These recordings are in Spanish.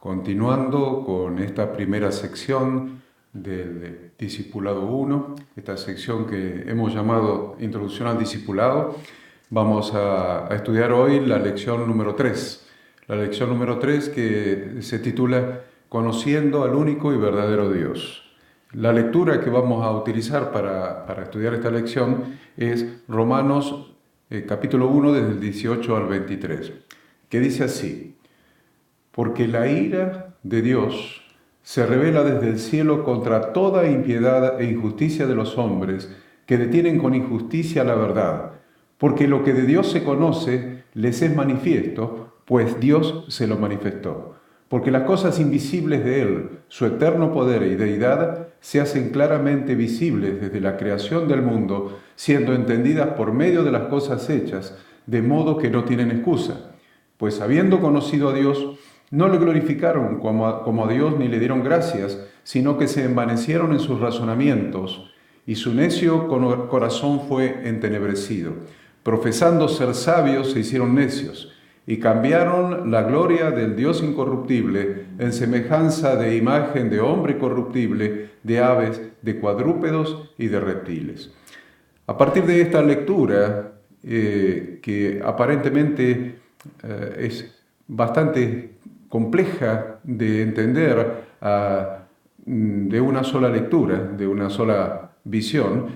Continuando con esta primera sección del Discipulado 1, esta sección que hemos llamado Introducción al Discipulado, vamos a estudiar hoy la lección número 3. La lección número 3 que se titula Conociendo al único y verdadero Dios. La lectura que vamos a utilizar para estudiar esta lección es Romanos capítulo 1 desde el 18 al 23, que dice así: porque la ira de Dios se revela desde el cielo contra toda impiedad e injusticia de los hombres que detienen con injusticia la verdad, porque lo que de Dios se conoce les es manifiesto, pues Dios se lo manifestó. Porque las cosas invisibles de Él, su eterno poder y deidad, se hacen claramente visibles desde la creación del mundo, siendo entendidas por medio de las cosas hechas, de modo que no tienen excusa. Pues habiendo conocido a Dios, no le glorificaron como a Dios ni le dieron gracias, sino que se envanecieron en sus razonamientos, y su necio corazón fue entenebrecido. Profesando ser sabios, se hicieron necios, y cambiaron la gloria del Dios incorruptible en semejanza de imagen de hombre corruptible, de aves, de cuadrúpedos y de reptiles. A partir de esta lectura, que aparentemente es bastante compleja de entender de una sola lectura, de una sola visión,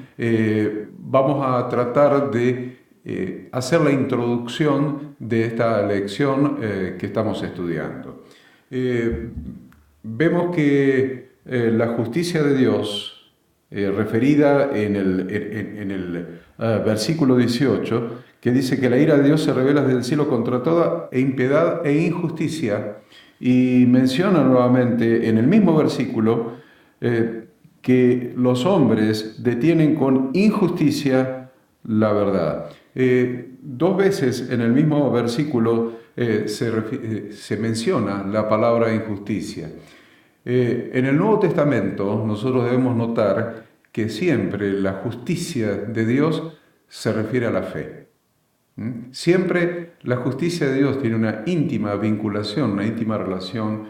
vamos a tratar de hacer la introducción de esta lección que estamos estudiando. Vemos que la justicia de Dios, referida en el versículo 18, que dice que la ira de Dios se revela desde el cielo contra toda impiedad e injusticia, y menciona nuevamente en el mismo versículo que los hombres detienen con injusticia la verdad. Dos veces en el mismo versículo se menciona la palabra injusticia. En el Nuevo Testamento nosotros debemos notar que siempre la justicia de Dios se refiere a la fe. Siempre la justicia de Dios tiene una íntima vinculación, una íntima relación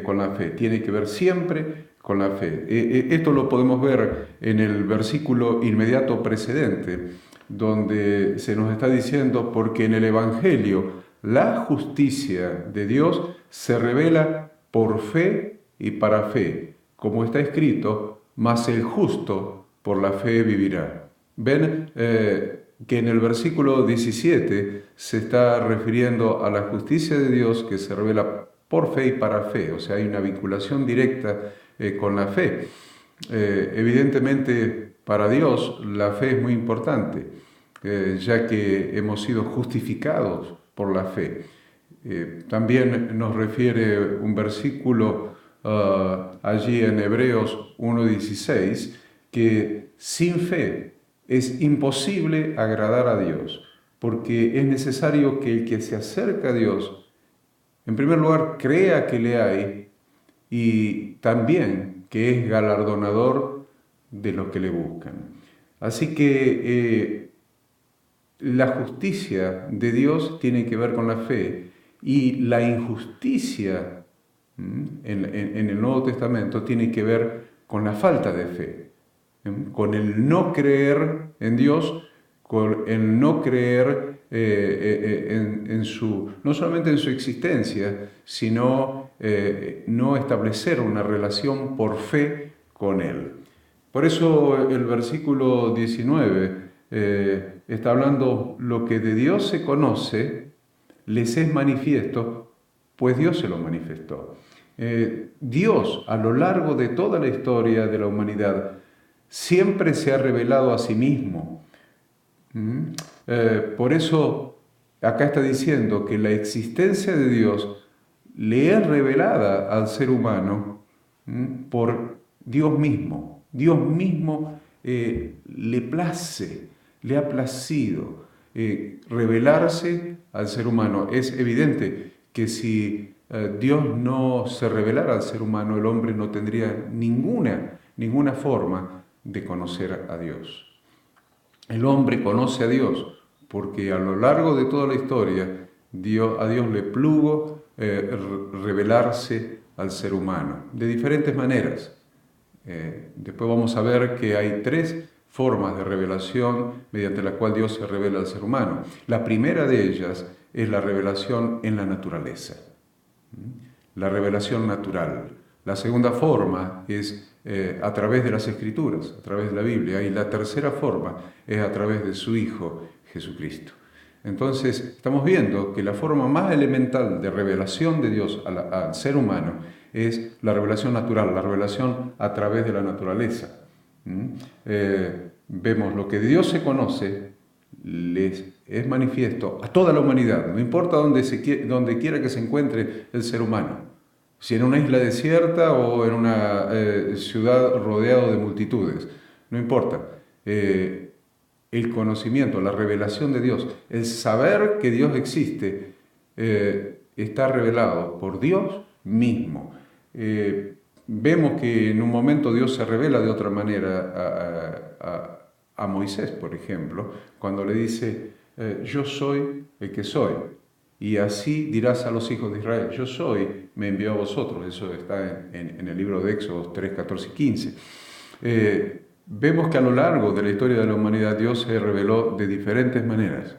con la fe. Tiene que ver siempre con la fe. Esto lo podemos ver en el versículo inmediato precedente, donde se nos está diciendo, porque en el Evangelio la justicia de Dios se revela por fe y para fe, como está escrito, mas el justo por la fe vivirá. ¿Ven? Que en el versículo 17 se está refiriendo a la justicia de Dios que se revela por fe y para fe, o sea, hay una vinculación directa con la fe. Evidentemente, para Dios la fe es muy importante, ya que hemos sido justificados por la fe. También nos refiere un versículo allí en Hebreos 1:16, que sin fe es imposible agradar a Dios, porque es necesario que el que se acerca a Dios, en primer lugar, crea que le hay y también que es galardonador de los que le buscan. Así que la justicia de Dios tiene que ver con la fe, y la injusticia en el Nuevo Testamento tiene que ver con la falta de fe, con el no creer en Dios, con el no creer no solamente en su existencia, sino no establecer una relación por fe con Él. Por eso el versículo 19 está hablando: lo que de Dios se conoce les es manifiesto, pues Dios se lo manifestó. Dios, a lo largo de toda la historia de la humanidad, siempre se ha revelado a sí mismo. Por eso acá está diciendo que la existencia de Dios le es revelada al ser humano por Dios mismo. Dios mismo le place, le ha placido revelarse al ser humano. Es evidente que si Dios no se revelara al ser humano, el hombre no tendría ninguna forma de conocer a Dios. El hombre conoce a Dios porque a lo largo de toda la historia a Dios le plugo revelarse al ser humano, de diferentes maneras. Después vamos a ver que hay 3 formas de revelación mediante la cual Dios se revela al ser humano. La primera de ellas es la revelación en la naturaleza, la revelación natural. La segunda forma es a través de las Escrituras, a través de la Biblia, y la tercera forma es a través de su Hijo Jesucristo. Entonces, estamos viendo que la forma más elemental de revelación de Dios al ser humano es la revelación natural, la revelación a través de la naturaleza. Vemos lo que Dios se conoce, es manifiesto a toda la humanidad, no importa donde quiera que se encuentre el ser humano, si en una isla desierta o en una ciudad rodeado de multitudes, no importa. El conocimiento, la revelación de Dios, el saber que Dios existe, está revelado por Dios mismo. Vemos que en un momento Dios se revela de otra manera a Moisés, por ejemplo, cuando le dice, yo soy el que soy, y así dirás a los hijos de Israel, yo soy, me envió a vosotros. Eso está en el libro de Éxodo 3, 14 y 15. Vemos que a lo largo de la historia de la humanidad Dios se reveló de diferentes maneras.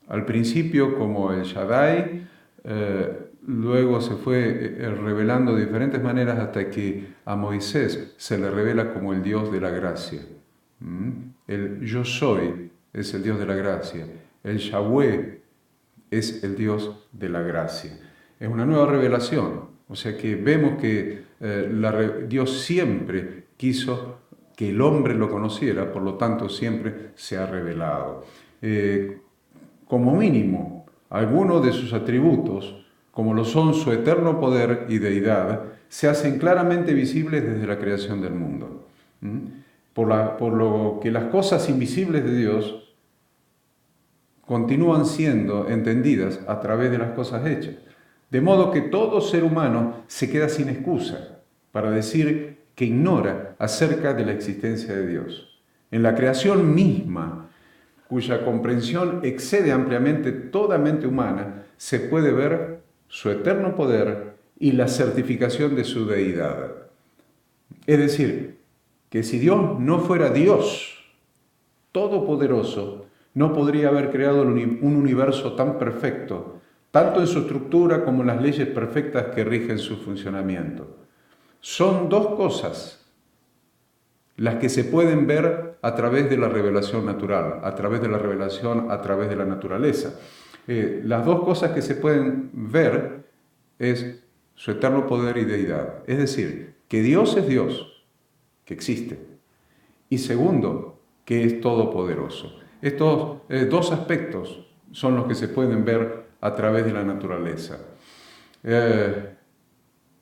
Al principio como el Shaddai, luego se fue revelando de diferentes maneras hasta que a Moisés se le revela como el Dios de la gracia. El yo soy es el Dios de la gracia. El Yahweh es el Dios de la gracia. Es una nueva revelación. O sea que vemos que Dios siempre quiso que el hombre lo conociera, por lo tanto siempre se ha revelado. Como mínimo, algunos de sus atributos, como lo son su eterno poder y deidad, se hacen claramente visibles desde la creación del mundo. Por lo que las cosas invisibles de Dios continúan siendo entendidas a través de las cosas hechas. De modo que todo ser humano se queda sin excusa para decir que ignora acerca de la existencia de Dios. En la creación misma, cuya comprensión excede ampliamente toda mente humana, se puede ver su eterno poder y la certificación de su deidad. Es decir, que si Dios no fuera Dios todopoderoso, no podría haber creado un universo tan perfecto, tanto en su estructura como en las leyes perfectas que rigen su funcionamiento. Son 2 cosas las que se pueden ver a través de la revelación natural, a través de la revelación a través de la naturaleza. Las 2 cosas que se pueden ver es su eterno poder y deidad. Es decir, que Dios es Dios, que existe. Y segundo, que es todopoderoso. Estos 2 aspectos son los que se pueden ver a través de la naturaleza.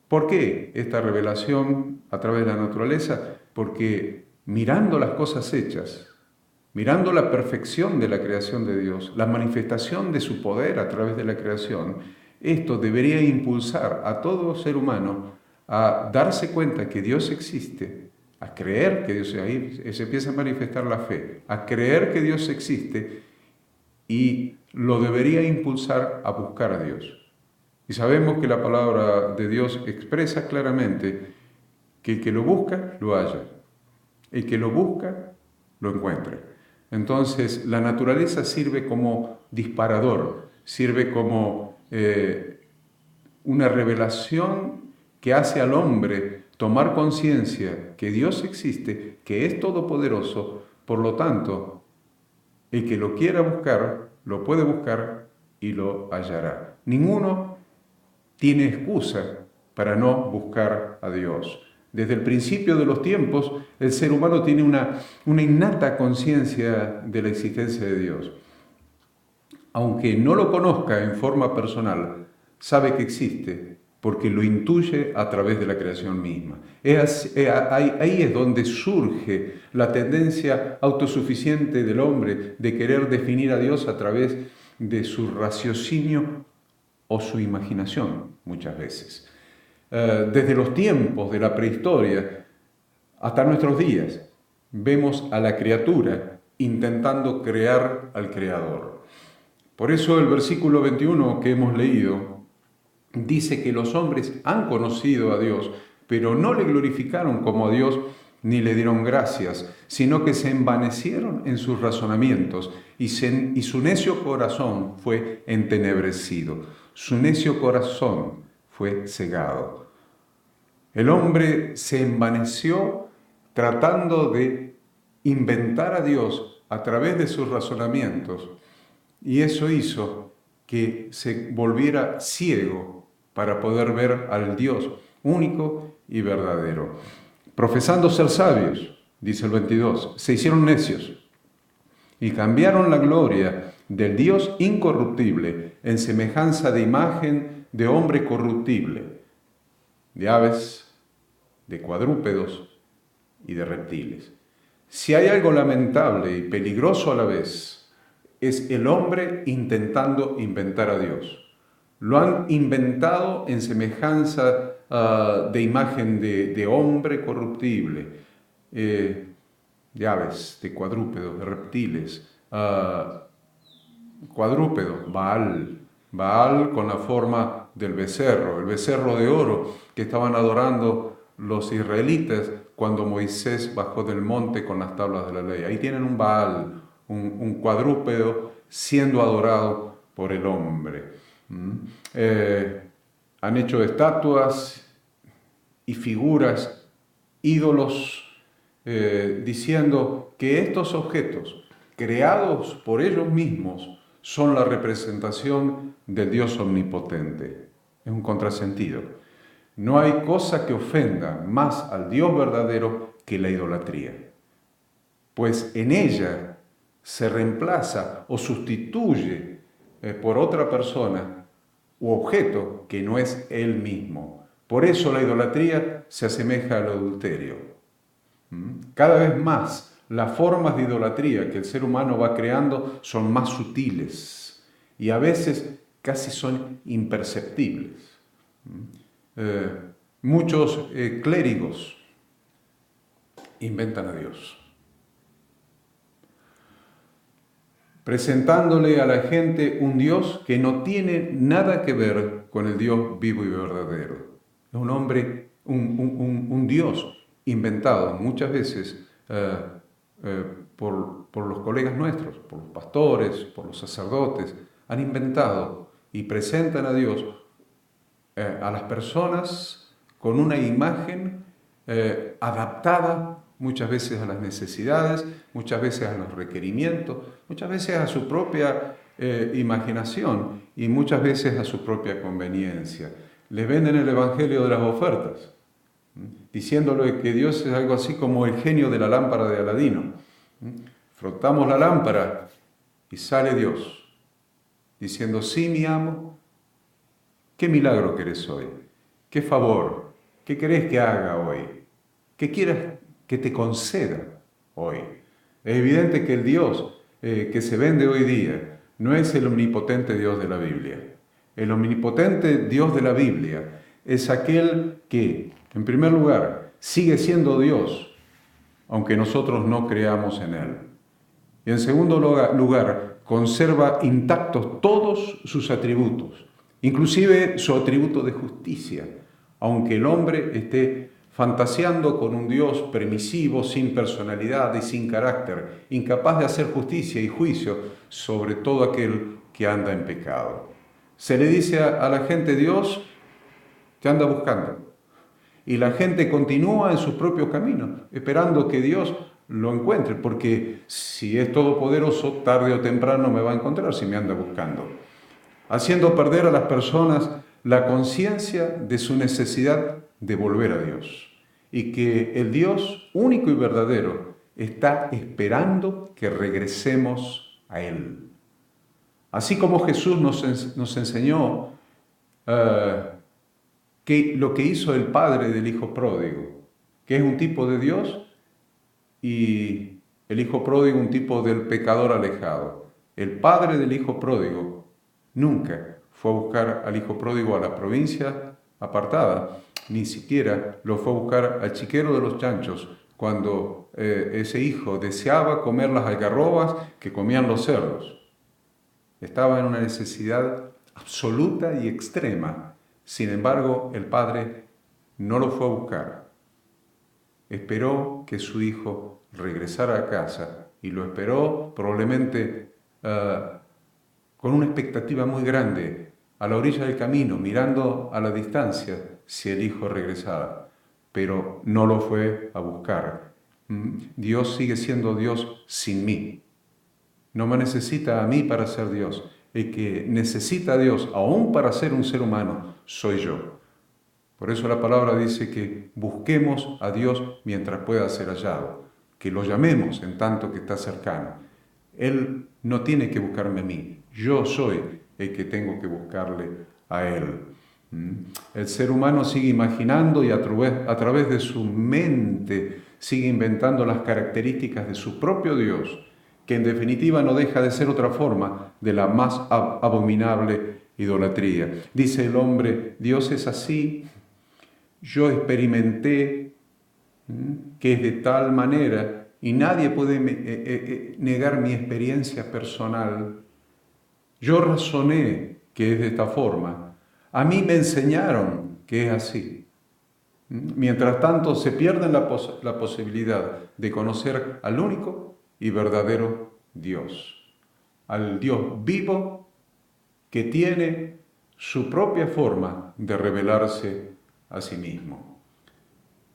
¿Por qué esta revelación a través de la naturaleza? Porque mirando las cosas hechas, mirando la perfección de la creación de Dios, la manifestación de su poder a través de la creación, esto debería impulsar a todo ser humano a darse cuenta que Dios existe, a creer que Dios, ahí se empieza a manifestar la fe, a creer que Dios existe, y lo debería impulsar a buscar a Dios. Y sabemos que la palabra de Dios expresa claramente que el que lo busca, lo halla. El que lo busca, lo encuentra. Entonces, la naturaleza sirve como disparador, sirve como una revelación que hace al hombre tomar conciencia que Dios existe, que es todopoderoso, por lo tanto, el que lo quiera buscar, lo puede buscar y lo hallará. Ninguno tiene excusa para no buscar a Dios. Desde el principio de los tiempos, el ser humano tiene una innata conciencia de la existencia de Dios. Aunque no lo conozca en forma personal, sabe que existe porque lo intuye a través de la creación misma. Ahí es donde surge la tendencia autosuficiente del hombre de querer definir a Dios a través de su raciocinio o su imaginación, muchas veces. Desde los tiempos de la prehistoria hasta nuestros días, vemos a la criatura intentando crear al Creador. Por eso el versículo 21 que hemos leído dice que los hombres han conocido a Dios, pero no le glorificaron como a Dios ni le dieron gracias, sino que se envanecieron en sus razonamientos y su necio corazón fue entenebrecido. Su necio corazón fue cegado. El hombre se envaneció tratando de inventar a Dios a través de sus razonamientos, y eso hizo que se volviera ciego para poder ver al Dios único y verdadero. Profesando ser sabios, dice el 22, se hicieron necios y cambiaron la gloria del Dios incorruptible en semejanza de imagen de hombre corruptible, de aves, de cuadrúpedos y de reptiles. Si hay algo lamentable y peligroso a la vez, es el hombre intentando inventar a Dios. Lo han inventado en semejanza de imagen de hombre corruptible, de aves, de cuadrúpedos, de reptiles. Cuadrúpedo, Baal con la forma del becerro, el becerro de oro que estaban adorando los israelitas cuando Moisés bajó del monte con las tablas de la ley. Ahí tienen un Baal, un cuadrúpedo siendo adorado por el hombre. Han hecho estatuas y figuras, ídolos, diciendo que estos objetos, creados por ellos mismos, son la representación del Dios omnipotente. Es un contrasentido. No hay cosa que ofenda más al Dios verdadero que la idolatría, pues en ella se reemplaza o sustituye por otra persona u objeto que no es él mismo. Por eso la idolatría se asemeja al adulterio. Cada vez más las formas de idolatría que el ser humano va creando son más sutiles y a veces casi son imperceptibles. Muchos clérigos inventan a Dios, presentándole a la gente un Dios que no tiene nada que ver con el Dios vivo y verdadero. Es un hombre, un Dios inventado muchas veces por los colegas nuestros, por los pastores, por los sacerdotes. Han inventado y presentan a Dios a las personas con una imagen adaptada muchas veces a las necesidades, muchas veces a los requerimientos, muchas veces a su propia imaginación y muchas veces a su propia conveniencia. Les venden el evangelio de las ofertas, diciéndole que Dios es algo así como el genio de la lámpara de Aladino. Frotamos la lámpara y sale Dios, diciendo: sí, mi amo, ¿qué milagro querés hoy? ¿Qué favor? ¿Qué querés que haga hoy? ¿Qué quieres que te conceda hoy? Es evidente que el Dios que se vende hoy día no es el omnipotente Dios de la Biblia. El omnipotente Dios de la Biblia es aquel que, en primer lugar, sigue siendo Dios, aunque nosotros no creamos en Él. Y en segundo lugar, conserva intactos todos sus atributos, inclusive su atributo de justicia, aunque el hombre esté fantaseando con un Dios permisivo, sin personalidad y sin carácter, incapaz de hacer justicia y juicio sobre todo aquel que anda en pecado. Se le dice a la gente: Dios te anda buscando. Y la gente continúa en sus propios caminos, esperando que Dios lo encuentre, porque si es todopoderoso, tarde o temprano me va a encontrar si me anda buscando. Haciendo perder a las personas la conciencia de su necesidad de volver a Dios. Y que el Dios único y verdadero está esperando que regresemos a Él. Así como Jesús nos enseñó que lo que hizo el padre del hijo pródigo, que es un tipo de Dios, y el hijo pródigo un tipo del pecador alejado. El padre del hijo pródigo nunca fue a buscar al hijo pródigo a la provincia apartada, ni siquiera lo fue a buscar al chiquero de los chanchos cuando ese hijo deseaba comer las algarrobas que comían los cerdos. Estaba en una necesidad absoluta y extrema Sin embargo, el padre no lo fue a buscar. Esperó que su hijo regresara a casa y lo esperó probablemente con una expectativa muy grande, a la orilla del camino, mirando a la distancia si el hijo regresaba, pero no lo fue a buscar. Dios sigue siendo Dios sin mí. No me necesita a mí para ser Dios. El que necesita a Dios, aún para ser un ser humano, soy yo. Por eso la palabra dice que busquemos a Dios mientras pueda ser hallado, que lo llamemos en tanto que está cercano. Él no tiene que buscarme a mí, yo soy el que tengo que buscarle a Él. El ser humano sigue imaginando y a través de su mente sigue inventando las características de su propio Dios, que en definitiva no deja de ser otra forma de la más abominable idolatría. Dice el hombre, Dios es así, yo experimenté que es de tal manera y nadie puede negar mi experiencia personal. Yo razoné que es de esta forma. A mí me enseñaron que es así. Mientras tanto, se pierde la posibilidad de conocer al único y verdadero Dios, al Dios vivo que tiene su propia forma de revelarse a sí mismo.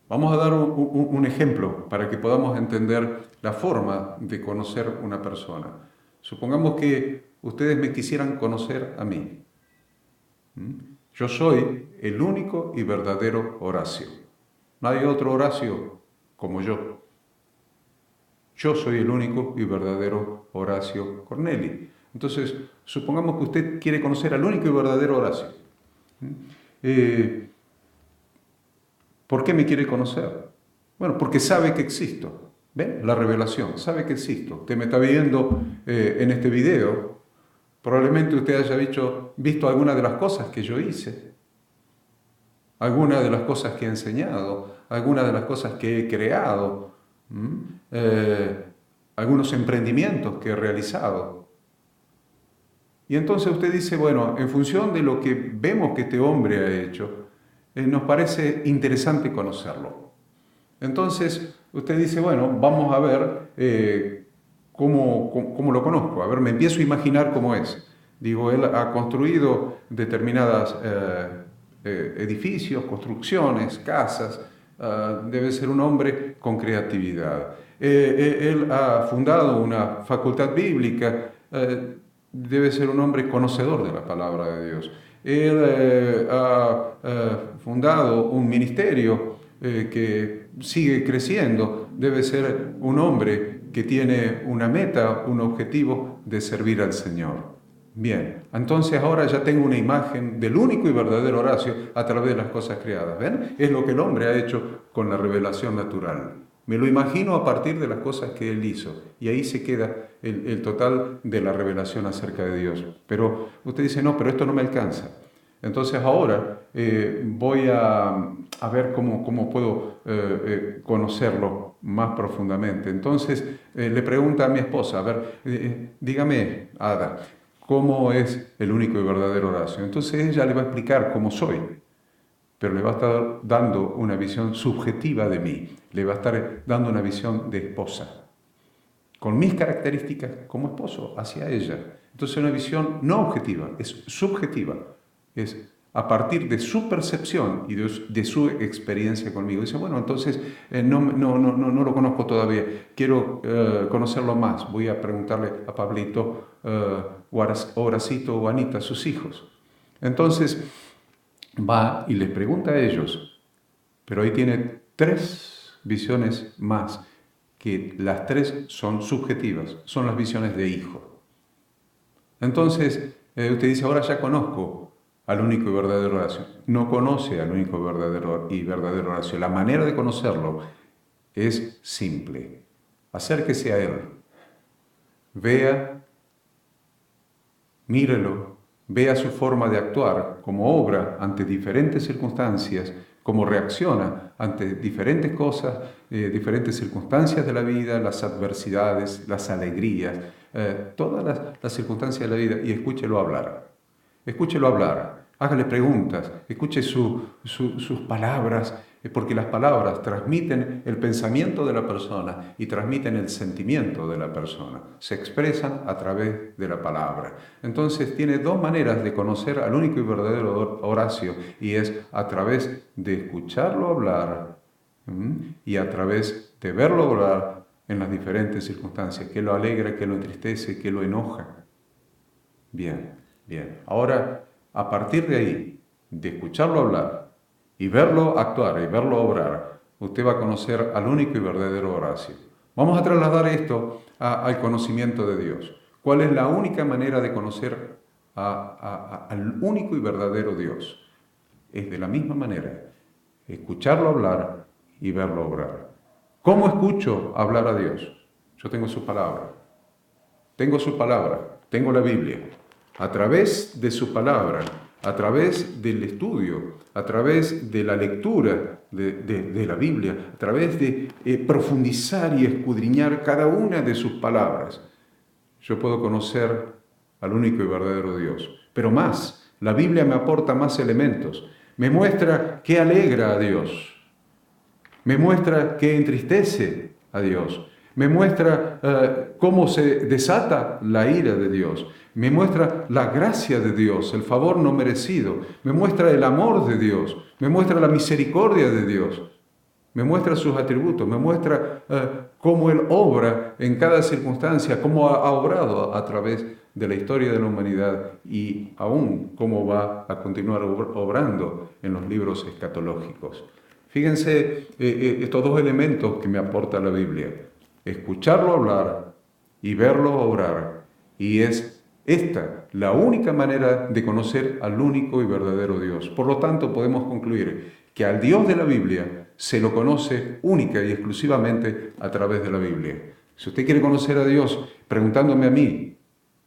Vamos a dar un ejemplo para que podamos entender la forma de conocer una persona. Supongamos que ustedes me quisieran conocer a mí. Yo soy el único y verdadero Horacio. No hay otro Horacio como yo. Yo soy el único y verdadero Horacio Corneli. Entonces, supongamos que usted quiere conocer al único y verdadero Horacio. ¿Por qué me quiere conocer? Bueno, porque sabe que existo. ¿Ven? La revelación, sabe que existo. Usted me está viendo en este video. Probablemente usted haya visto algunas de las cosas que yo hice, algunas de las cosas que he enseñado, algunas de las cosas que he creado, algunos emprendimientos que he realizado. Y entonces usted dice, bueno, en función de lo que vemos que este hombre ha hecho, nos parece interesante conocerlo. Entonces usted dice, bueno, vamos a ver cómo lo conozco. A ver, me empiezo a imaginar cómo es. Digo, él ha construido determinadas edificios, construcciones, casas. Debe ser un hombre con creatividad. Él ha fundado una facultad bíblica. Debe ser un hombre conocedor de la palabra de Dios. Él ha fundado un ministerio que sigue creciendo. Debe ser un hombre que tiene una meta, un objetivo de servir al Señor. Bien, entonces ahora ya tengo una imagen del único y verdadero Horacio a través de las cosas creadas. ¿Ven? Es lo que el hombre ha hecho con la revelación natural. Me lo imagino a partir de las cosas que él hizo. Y ahí se queda el total de la revelación acerca de Dios. Pero usted dice, no, pero esto no me alcanza. Entonces ahora voy a ver cómo puedo conocerlo más profundamente. Entonces le pregunta a mi esposa, a ver, dígame, Ada, ¿cómo es el único y verdadero Horacio? Entonces ella le va a explicar cómo soy, pero le va a estar dando una visión subjetiva de mí, le va a estar dando una visión de esposa, con mis características como esposo hacia ella. Entonces una visión no objetiva, es subjetiva, es a partir de su percepción y de su experiencia conmigo. Dice, bueno, entonces no lo conozco todavía, quiero conocerlo más. Voy a preguntarle a Pablito, Horacito o Anita, sus hijos. Entonces va y les pregunta a ellos, pero ahí tiene 3 visiones más, que las 3 son subjetivas, son las visiones de hijo. Entonces usted dice, ahora ya conozco al único y verdadero Horacio. No conoce al único y verdadero Horacio. La manera de conocerlo es simple. Acérquese a él. Vea, mírelo, vea su forma de actuar, cómo obra ante diferentes circunstancias, cómo reacciona ante diferentes cosas, diferentes circunstancias de la vida, las adversidades, las alegrías, todas las circunstancias de la vida, y escúchelo hablar. Escúchelo hablar. hágale preguntas, escuche sus palabras, porque las palabras transmiten el pensamiento de la persona y transmiten el sentimiento de la persona. Se expresan a través de la palabra. Entonces tiene dos maneras de conocer al único y verdadero Horacio, y es a través de escucharlo hablar y a través de verlo hablar en las diferentes circunstancias, que lo alegra, que lo entristece, que lo enoja. Bien, bien. Ahora, a partir de ahí, de escucharlo hablar y verlo actuar y verlo obrar, usted va a conocer al único y verdadero Horacio. Vamos a trasladar esto al conocimiento de Dios. ¿Cuál es la única manera de conocer al único y verdadero Dios? Es de la misma manera, escucharlo hablar y verlo obrar. ¿Cómo escucho hablar a Dios? Yo tengo su palabra. Tengo su palabra, tengo la Biblia. A través de su palabra, a través del estudio, a través de la lectura de la Biblia, a través de profundizar y escudriñar cada una de sus palabras, yo puedo conocer al único y verdadero Dios. Pero más, la Biblia me aporta más elementos. Me muestra qué alegra a Dios. Me muestra qué entristece a Dios. Me muestra cómo se desata la ira de Dios. Me muestra la gracia de Dios, el favor no merecido. Me muestra el amor de Dios. Me muestra la misericordia de Dios. Me muestra sus atributos. Me muestra cómo Él obra en cada circunstancia, cómo ha obrado a través de la historia de la humanidad y aún cómo va a continuar obrando en los libros escatológicos. Fíjense estos dos elementos que me aporta la Biblia. Escucharlo hablar y verlo obrar. Y es esta la única manera de conocer al único y verdadero Dios. Por lo tanto, podemos concluir que al Dios de la Biblia se lo conoce única y exclusivamente a través de la Biblia. Si usted quiere conocer a Dios preguntándome a mí,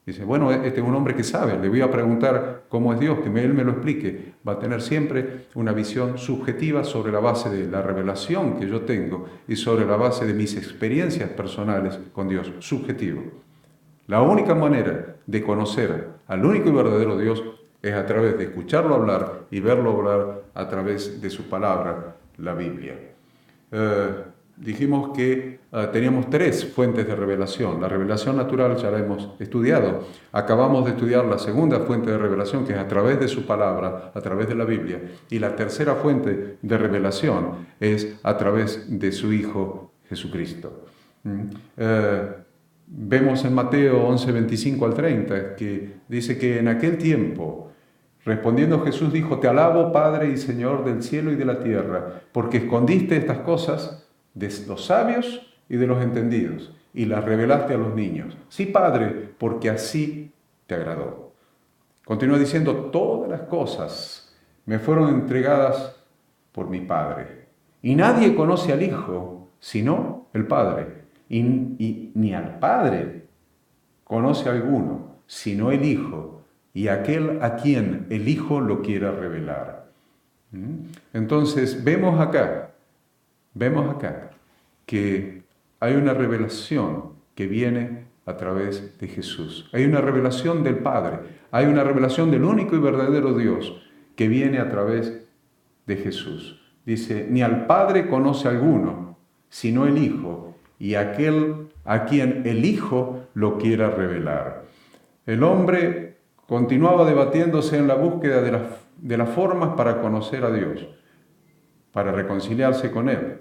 dice, bueno, este es un hombre que sabe, le voy a preguntar cómo es Dios, que Él me lo explique. Va a tener siempre una visión subjetiva sobre la base de la revelación que yo tengo y sobre la base de mis experiencias personales con Dios, subjetivo. La única manera de conocer al único y verdadero Dios es a través de escucharlo hablar y verlo hablar a través de su palabra, la Biblia. Dijimos que teníamos tres fuentes de revelación. La revelación natural ya la hemos estudiado. Acabamos de estudiar la segunda fuente de revelación, que es a través de su palabra, a través de la Biblia. Y la tercera fuente de revelación es a través de su Hijo Jesucristo. Vemos en Mateo 11, 25 al 30, que dice que en aquel tiempo, respondiendo Jesús dijo, te alabo, Padre y Señor del cielo y de la tierra, porque escondiste estas cosas de los sabios y de los entendidos, y las revelaste a los niños. Sí, Padre, porque así te agradó. Continúa diciendo, todas las cosas me fueron entregadas por mi Padre, y nadie conoce al Hijo sino el Padre, y ni al Padre conoce alguno, sino el Hijo, y aquel a quien el Hijo lo quiera revelar. Entonces, vemos acá que hay una revelación que viene a través de Jesús. Hay una revelación del Padre, hay una revelación del único y verdadero Dios que viene a través de Jesús. Dice, ni al Padre conoce alguno, sino el Hijo, y aquel a quien el Hijo lo quiera revelar. El hombre continuaba debatiéndose en la búsqueda de las formas para conocer a Dios, para reconciliarse con Él,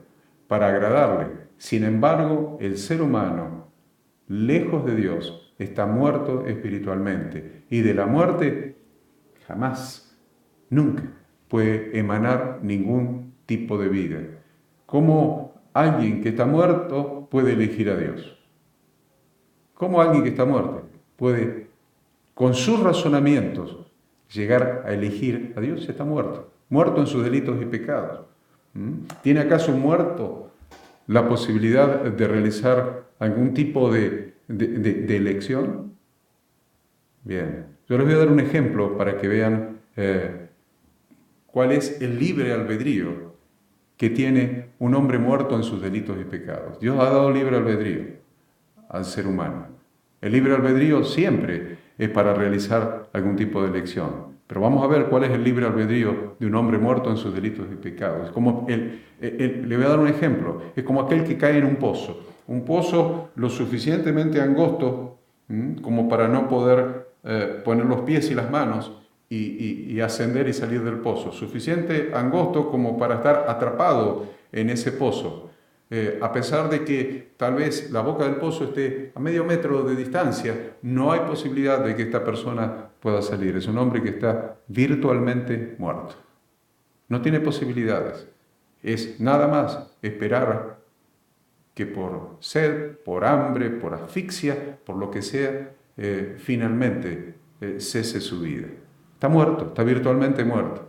para agradarle. Sin embargo, el ser humano, lejos de Dios, está muerto espiritualmente. Y de la muerte jamás, nunca puede emanar ningún tipo de vida. ¿Cómo alguien que está muerto puede elegir a Dios? ¿Cómo alguien que está muerto puede, con sus razonamientos, llegar a elegir a Dios? Está muerto, muerto en sus delitos y pecados. ¿Tiene acaso un muerto la posibilidad de realizar algún tipo de elección? Bien, yo les voy a dar un ejemplo para que vean cuál es el libre albedrío que tiene un hombre muerto en sus delitos y pecados. Dios ha dado libre albedrío al ser humano. El libre albedrío siempre es para realizar algún tipo de elección. Pero vamos a ver cuál es el libre albedrío de un hombre muerto en sus delitos y pecados. Es como le voy a dar un ejemplo. Es como aquel que cae en un pozo lo suficientemente angosto como para no poder poner los pies y las manos y ascender y salir del pozo. Suficiente angosto como para estar atrapado en ese pozo. A pesar de que tal vez la boca del pozo esté a medio metro de distancia, no hay posibilidad de que esta persona pueda salir. Es un hombre que está virtualmente muerto. No tiene posibilidades. Es nada más esperar que por sed, por hambre, por asfixia, por lo que sea, finalmente cese su vida. Está muerto, está virtualmente muerto.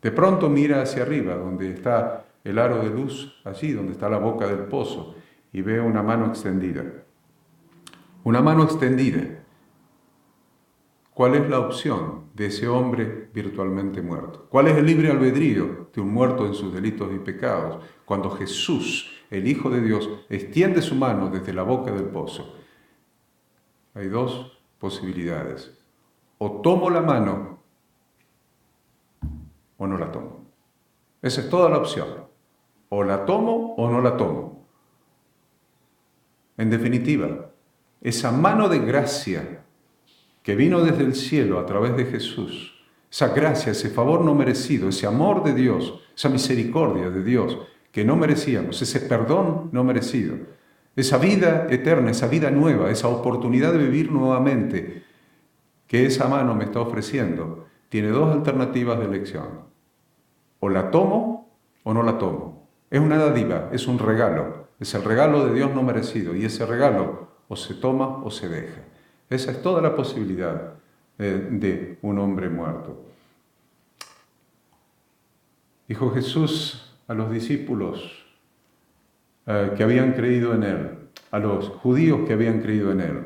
De pronto mira hacia arriba, donde está el aro de luz, allí donde está la boca del pozo, y ve una mano extendida. Una mano extendida. ¿Cuál es la opción de ese hombre virtualmente muerto? ¿Cuál es el libre albedrío de un muerto en sus delitos y pecados? Cuando Jesús, el Hijo de Dios, extiende su mano desde la boca del pozo. Hay dos posibilidades. O tomo la mano o no la tomo. Esa es toda la opción. O la tomo o no la tomo. En definitiva, esa mano de gracia que vino desde el cielo a través de Jesús, esa gracia, ese favor no merecido, ese amor de Dios, esa misericordia de Dios que no merecíamos, ese perdón no merecido, esa vida eterna, esa vida nueva, esa oportunidad de vivir nuevamente que esa mano me está ofreciendo, tiene dos alternativas de elección. O la tomo o no la tomo. Es una dádiva, es un regalo, es el regalo de Dios no merecido, y ese regalo o se toma o se deja. Esa es toda la posibilidad de un hombre muerto. Dijo Jesús a los discípulos que habían creído en Él, a los judíos que habían creído en Él: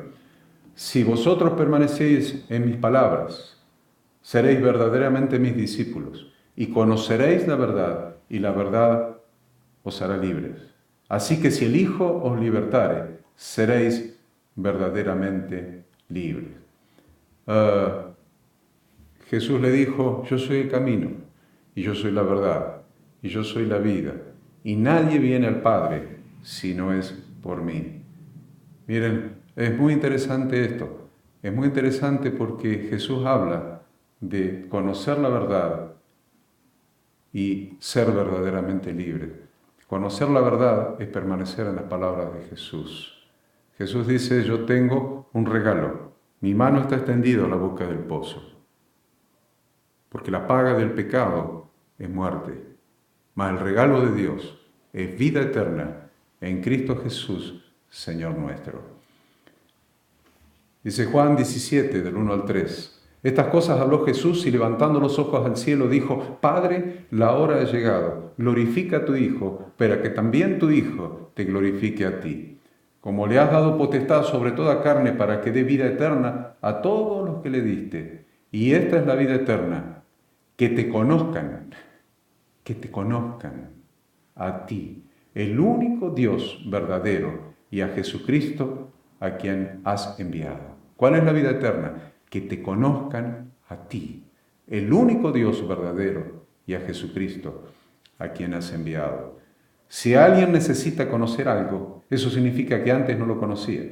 si vosotros permanecéis en mis palabras, seréis verdaderamente mis discípulos, y conoceréis la verdad, y la verdad os hará libres. Así que si el Hijo os libertare, seréis verdaderamente libres. Jesús le dijo: yo soy el camino, y yo soy la verdad, y yo soy la vida, y nadie viene al Padre si no es por mí. Miren, es muy interesante esto. Es muy interesante porque Jesús habla de conocer la verdad y ser verdaderamente libre. Conocer la verdad es permanecer en las palabras de Jesús. Jesús dice: yo tengo un regalo. Mi mano está extendida a la boca del pozo. Porque la paga del pecado es muerte. Mas el regalo de Dios es vida eterna en Cristo Jesús, Señor nuestro. Dice Juan 17, del 1 al 3. Estas cosas habló Jesús y levantando los ojos al cielo dijo: Padre, la hora ha llegado, glorifica a tu Hijo, para que también tu Hijo te glorifique a ti. Como le has dado potestad sobre toda carne para que dé vida eterna a todos los que le diste. Y esta es la vida eterna, que te conozcan a ti, el único Dios verdadero, y a Jesucristo a quien has enviado. ¿Cuál es la vida eterna? Que te conozcan a ti, el único Dios verdadero, y a Jesucristo, a quien has enviado. Si alguien necesita conocer algo, eso significa que antes no lo conocía.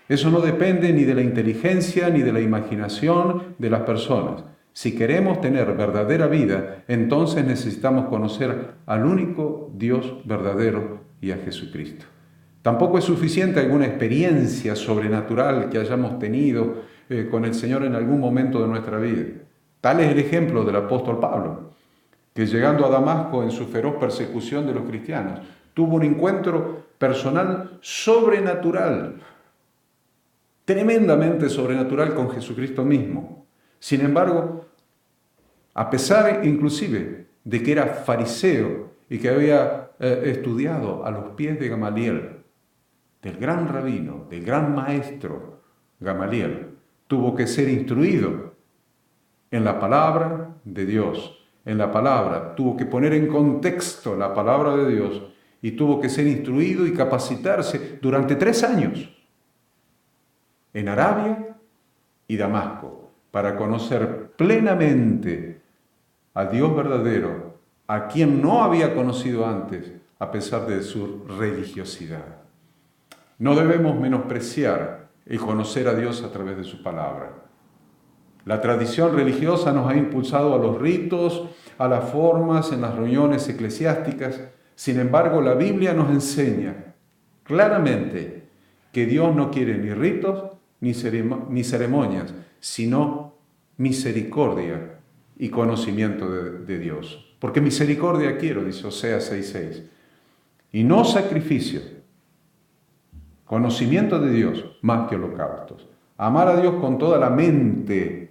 Eso no depende ni de la inteligencia ni de la imaginación de las personas. Si queremos tener verdadera vida, entonces necesitamos conocer al único Dios verdadero y a Jesucristo. Tampoco es suficiente alguna experiencia sobrenatural que hayamos tenido con el Señor en algún momento de nuestra vida. Tal es el ejemplo del apóstol Pablo, que llegando a Damasco en su feroz persecución de los cristianos, tuvo un encuentro personal sobrenatural, tremendamente sobrenatural con Jesucristo mismo. Sin embargo, a pesar inclusive de que era fariseo y que había estudiado a los pies de Gamaliel, del gran rabino, del gran maestro Gamaliel, tuvo que ser instruido en la palabra de Dios, en la palabra, tuvo que poner en contexto la palabra de Dios y tuvo que ser instruido y capacitarse durante 3 años en Arabia y Damasco. para conocer plenamente a Dios verdadero, a quien no había conocido antes, a pesar de su religiosidad. No debemos menospreciar el conocer a Dios a través de su palabra. La tradición religiosa nos ha impulsado a los ritos, a las formas en las reuniones eclesiásticas. Sin embargo, la Biblia nos enseña claramente que Dios no quiere ni ritos ni ceremonias, sino misericordia y conocimiento de Dios. Porque misericordia quiero, dice Oseas 6:6, y no sacrificio, conocimiento de Dios más que holocaustos. Amar a Dios con toda la mente,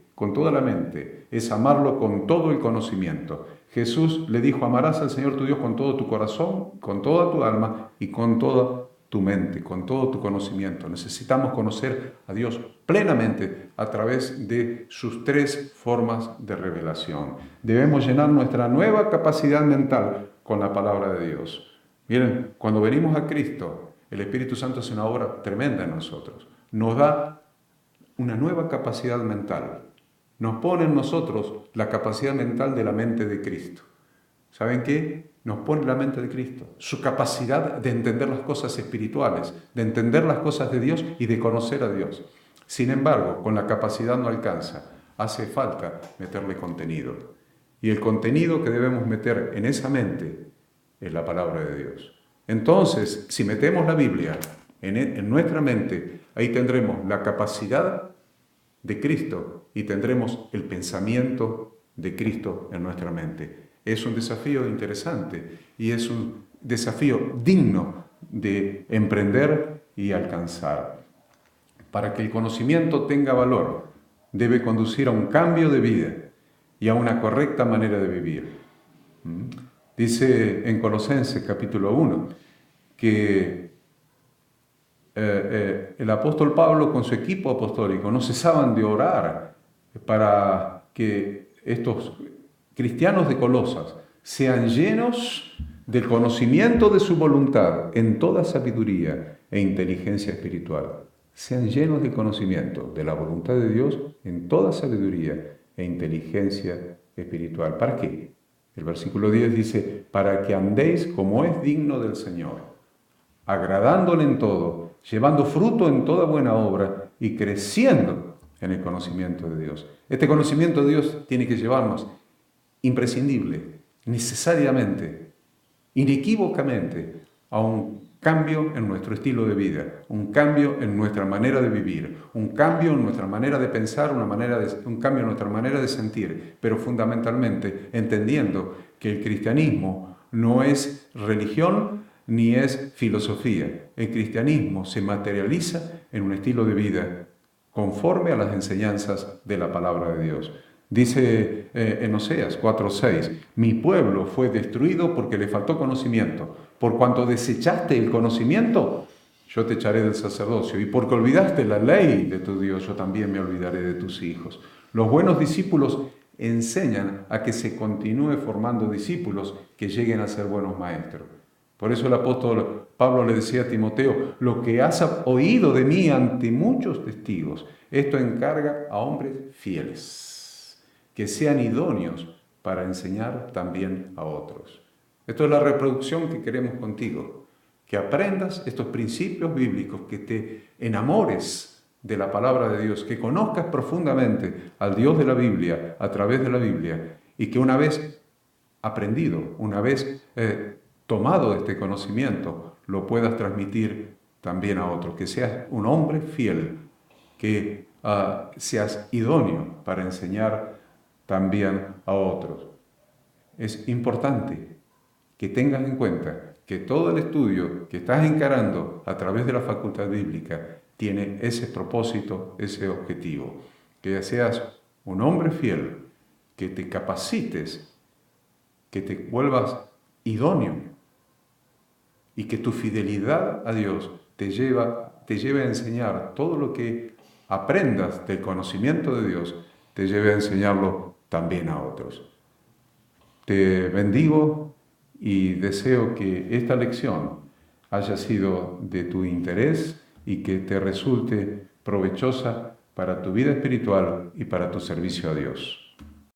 es amarlo con todo el conocimiento. Jesús le dijo, amarás al Señor tu Dios con todo tu corazón, con toda tu alma y con toda tu mente, con todo tu conocimiento. Necesitamos conocer a Dios plenamente a través de sus tres formas de revelación. Debemos llenar nuestra nueva capacidad mental con la palabra de Dios. Miren, cuando venimos a Cristo, el Espíritu Santo hace una obra tremenda en nosotros. Nos da una nueva capacidad mental. Nos pone en nosotros la capacidad mental de la mente de Cristo. ¿Saben qué? Nos pone la mente de Cristo. Su capacidad de entender las cosas espirituales, de entender las cosas de Dios y de conocer a Dios. Sin embargo, con la capacidad no alcanza. Hace falta meterle contenido. Y el contenido que debemos meter en esa mente es la palabra de Dios. Entonces, si metemos la Biblia en nuestra mente, ahí tendremos la capacidad de Cristo y tendremos el pensamiento de Cristo en nuestra mente. Es un desafío interesante y es un desafío digno de emprender y alcanzar. Para que el conocimiento tenga valor, debe conducir a un cambio de vida y a una correcta manera de vivir. Dice en Colosenses capítulo 1 que el apóstol Pablo con su equipo apostólico no cesaban de orar para que estos cristianos de Colosas sean llenos del conocimiento de su voluntad en toda sabiduría e inteligencia espiritual. Sean llenos del conocimiento de la voluntad de Dios en toda sabiduría e inteligencia espiritual. ¿Para qué? El versículo 10 dice, para que andéis como es digno del Señor, agradándole en todo, llevando fruto en toda buena obra y creciendo en el conocimiento de Dios. Este conocimiento de Dios tiene que llevarnos imprescindible, necesariamente, inequívocamente, a un cambio en nuestro estilo de vida, un cambio en nuestra manera de vivir, un cambio en nuestra manera de pensar, un cambio en nuestra manera de sentir, pero fundamentalmente entendiendo que el cristianismo no es religión ni es filosofía. El cristianismo se materializa en un estilo de vida conforme a las enseñanzas de la palabra de Dios. Dice en Oseas 4:6, mi pueblo fue destruido porque le faltó conocimiento. Por cuanto desechaste el conocimiento, yo te echaré del sacerdocio. Y porque olvidaste la ley de tu Dios, yo también me olvidaré de tus hijos. Los buenos discípulos enseñan a que se continúe formando discípulos que lleguen a ser buenos maestros. Por eso el apóstol Pablo le decía a Timoteo, lo que has oído de mí ante muchos testigos, esto encarga a hombres fieles, que sean idóneos para enseñar también a otros. Esto es la reproducción que queremos contigo, que aprendas estos principios bíblicos, que te enamores de la palabra de Dios, que conozcas profundamente al Dios de la Biblia a través de la Biblia y que una vez aprendido, una vez tomado este conocimiento, lo puedas transmitir también a otros, que seas un hombre fiel, que seas idóneo para enseñar también a otros. Es importante que tengas en cuenta que todo el estudio que estás encarando a través de la facultad bíblica tiene ese propósito, ese objetivo, que seas un hombre fiel, que te capacites, que te vuelvas idóneo y que tu fidelidad a Dios te lleve a enseñar todo lo que aprendas del conocimiento de Dios, te lleve a enseñarlo también a otros. Te bendigo y deseo que esta lección haya sido de tu interés y que te resulte provechosa para tu vida espiritual y para tu servicio a Dios.